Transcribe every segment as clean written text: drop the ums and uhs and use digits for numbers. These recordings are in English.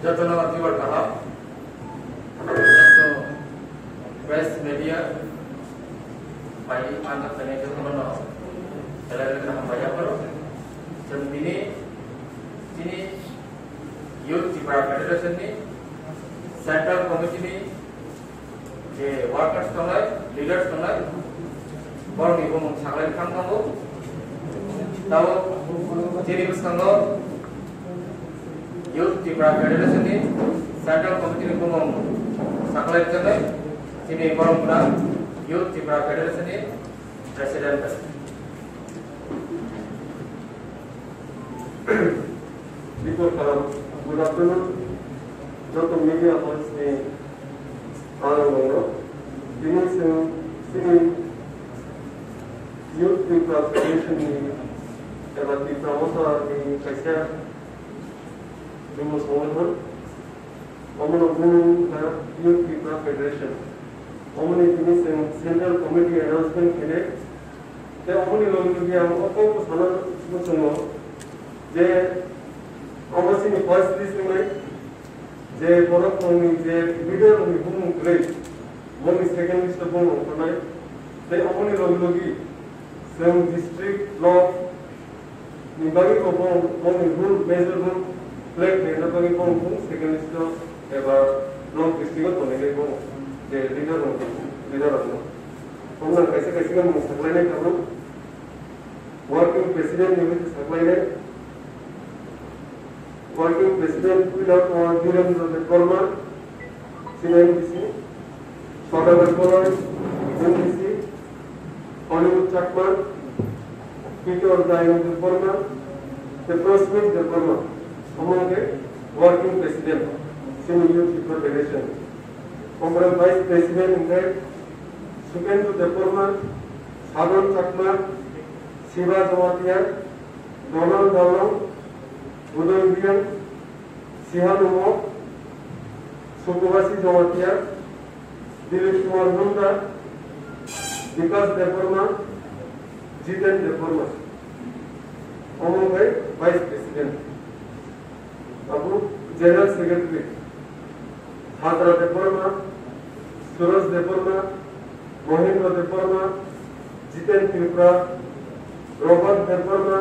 जतन दिवर कहा press media by anak dan itu mana kalau kita membayar baru jadi ini youth federation ni central committee ni je workers tolai leaders tolai baru ni bung saklai kang kamu tahu jadi bus kamu youth federation ni central committee ni bung saklai tolai jadi baru pula youth federation ni president Before good afternoon, Dr. Media House में आ रहा हूँ। Dinesh Singh Youth Federation में एवं की promoter में कैसे जुम्मन सोमन अमन अमन Youth Federation अमन Dinesh central committee announcement के लिए ते अमन लोगों के हम अपन को साना मुझे जे अवश्य फर्स्ट लिस्ट में जे प्रोडक्ट में जे वीडियो में बुम ग्रेड वो में सेकंड लिस्ट बुम होना है ते अपने लोगी सेम डिस्ट्रिक्ट लॉ निबागी को बुम में रूल मेजर रूल फ्लैग देना तो कि बुम सेकंड लिस्ट एबार लॉ डिस्ट्रिक्ट को लेके बुम जे लीडर होना हमने कैसे कैसे का सप्लाई नहीं करना वर्किंग प्रेसिडेंट ने सप्लाई नहीं Working President without Virendra Devarma, CNBC, Sadabar Kolai, NBC, Hollywood Chapman, Peter Diamond Devarma, the Prosmith Devarma, among the Working President, Senior Youth Federation. Honorable Vice President in that, Sukendu Devarma, Sadhan Chapman, Shiva Jamatia, Donald Dawlam, Budolbian, Sihanumo, Sukuvasi Jamatia, Dilip Kumar Gunda, Vikas Devarma, Jiten Devarma. Among the Vice President. Abu General Secretary, Hadra Devarma, Suraj Devarma, Mohindra Devarma, Jiten Tripura, Robert Devarma,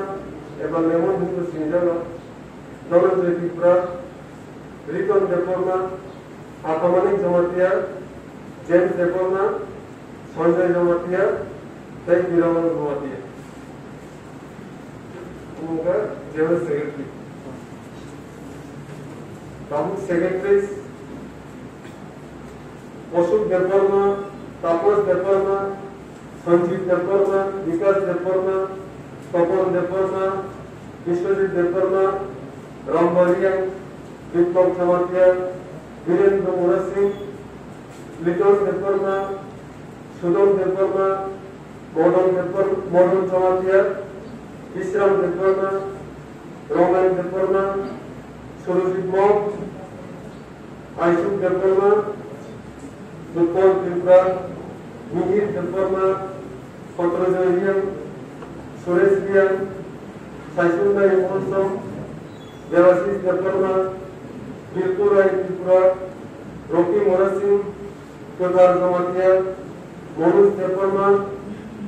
एवं लेमन हिंदू सिंजलो नॉलेज रिपरा रिकॉन देपोर्मा आत्मानिक Jamatia James Debbarma Sanjay Jamatia Tej विरामन जमातिया उनका जनरल सेक्रेटरी प्रमुख secretaries Ashok Debbarma Tapas Debbarma Sanjeev Debbarma Vikas Debbarma Topon Devarma, Vishwajit Devarma, Rambariya, Vikram Chamatia, Virendra Murasi, Liton Devarma, Sudon Devarma, Modon Chamatia, Ishram Devarma, Roman Devarma, Surajit Mok, Aishuk Devarma, Dupol Tripura, Mihir Devarma, Patrojarian, Suresh Bian, Saisunda Imonsam, Devasis Devarma, Bilpura Tripura, Rocky Morasim, Kodar Jamatia, Monus Devarma,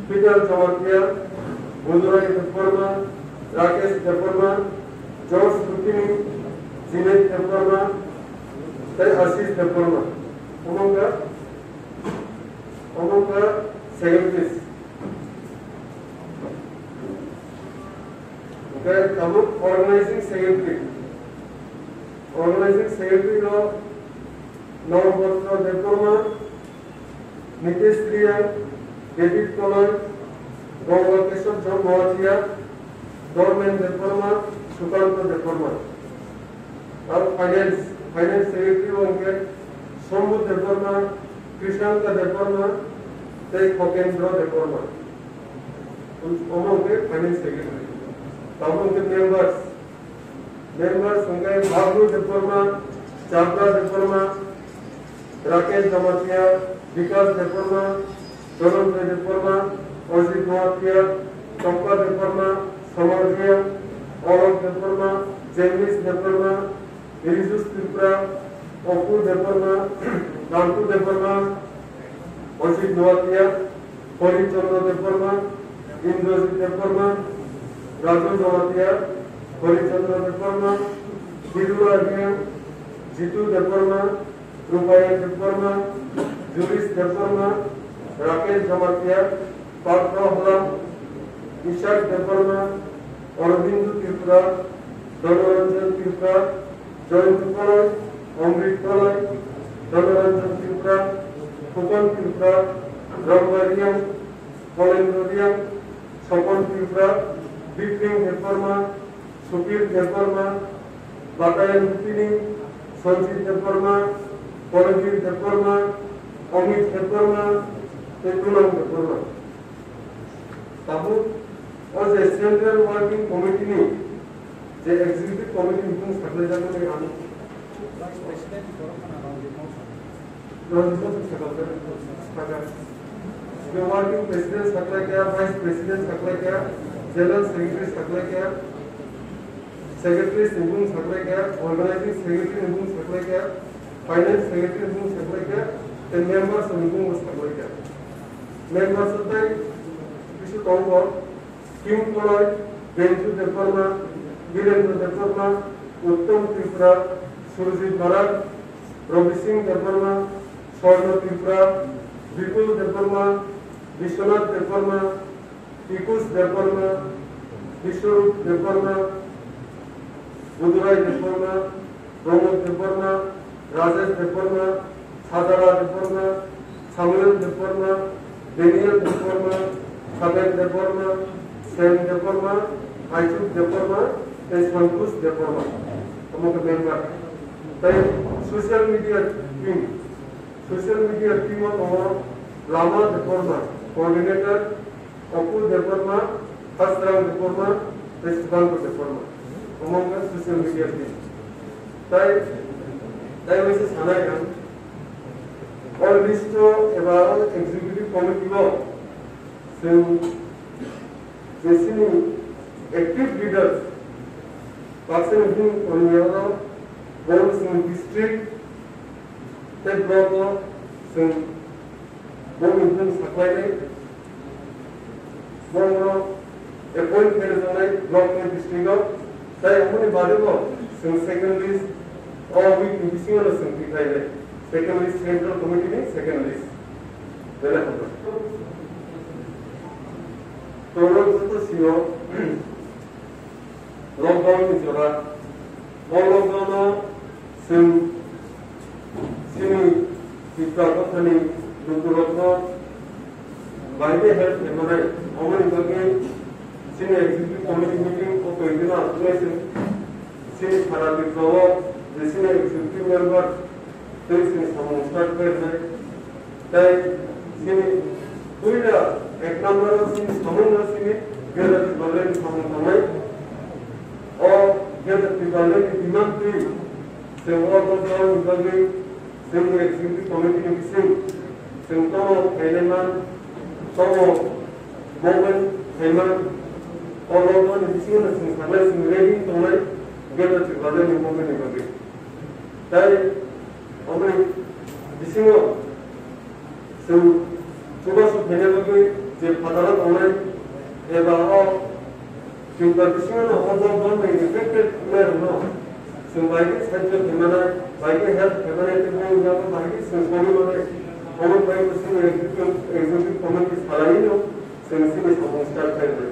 Peter Jamatia, Mudurai Devarma, Rakesh Devarma, George Lukini, Jinet Devarma, Assis Devarma. Omonga secretaries. Organizing Secretary law, Navabhadra Devarma, Nitish Priya, David Kolai, Gaurav Keshav John Mohatia, Dorman Devarma, Sukanta Devarma. Our Finance Secretary होंगे Sombu Devarma, Krishnanta Devarma, Tej Hokendra Devarma. होंगे Finance Secretary. Among the members होंगे Bhavlu Devarma, Chhabra Devarma, Rakesh Jamatia, Vikas Devarma, Donald Devarma, Ojit Mohatia, Topka Devarma, Samarjia, Olaf Devarma, James Devarma, Irisus Tripura, Opu Deparma, Nantu Deparma, Osit Noatia, Hori Chandra Deparma, Indrajit Deparma, Raju Noatia, Hori Chandra Deparma, Hidura Hiam, Jitu Deparma, Rupaya Deparma, Juris Deparma, Rakesh Jamatia, Patra Hola, Ishak Deparma, Arvindu Tripura, Dhanaranjan Tripura, Jayantu Palai, Amrit Palai, Dhanaranjan Tripura, Fukan Tripura, Ramvariam, Polendriam, Sopan Tripura, Biping Deparma, Supir Deparma, Batayan Rupini, Sanjit Deparma, Polagir Deparma, Amit Deparma, Tetunam Deparma. Tahu, as a Central Working Committee, the Executive Committee meetings करने जाने में आने Vice President Corona around the motion. The Working President सकला क्या, Vice President सकला क्या, General Secretary सकला क्या, Secretary निबुन सकला क्या, Organizing Secretary निबुन सकला क्या, Finance Secretary निबुन सकला क्या, and members निबुन सकला क्या. Members होते हैं किसी कौन को Kim Polai, Benju Deparma, Virendra Deparma, Uttam Tripura, Surjit Bharat, Ravi Singh Deparma, Swarna Tripura, Vipul Deparma, Vishwanath Deparma, Pikush Deparma, Vishwarup Deparma, Budurai Deparma, Pramod Deparma, Rajesh Deparma, Sadara Deparma, Samuel Deparma, Daniel Deparma, Saben Deparma, Sam Deparma, Aichuk Deparma, and Sankush Deparma. Among the members. Then social media team of Lama Deparma, coordinator, Apu Deparma, Hasram Deparma, West Bank Deparma. Among the social media team. That was a Sanayan. All list about executive committee law. So, basically, active leaders, Pakistan on Yara, boards in district, that block, some board in supply, board appoint personnel, block in district, they only valuable, some second list, or we can be seen as something like that. Second list, central committee, second list. तो CO lockdown में चला और lockdown SIM Simi कितना company दूसरों lockdown बाइबे health हमारे हमारे बल्कि Simi executive committee meeting को कोई दिन आते हैं सिमी खराब दिखावा जैसे एग्जीक्यूटिव मेंबर तो इसमें समूह स्टार्ट कर रहे हैं सिमी कोई ना एक नंबर सिमी समूह ना सिमी गलत बल्ले समूह समय और गलत बल्ले की डिमांड थी सेवा प्रोग्राम बल्ले सेवा एग्जीक्यूटिव कमेटी में किसी सेंटो एलिमेंट तो मोबाइल एलिमेंट और लोगों ने किसी ने संभाले सिमुलेटिंग तो मैं गलत बल्ले में मोबाइल नहीं बल्ले ताई हमें किसी ने सेव सुबह सुबह भेजने लगे जब पताला तो मैं ये बाहर क्योंकि किसी ने ऑर्डर बंद नहीं इफेक्टेड मैं रहना संभाली सच्चे हिमाना बाइक हेल्थ हिमाना के लिए उनका बाइक संभाली वाले और बाइक उसमें एग्जीक्यूटिव कमेटी सालानी लो सेंसी में स्टार्ट कर दे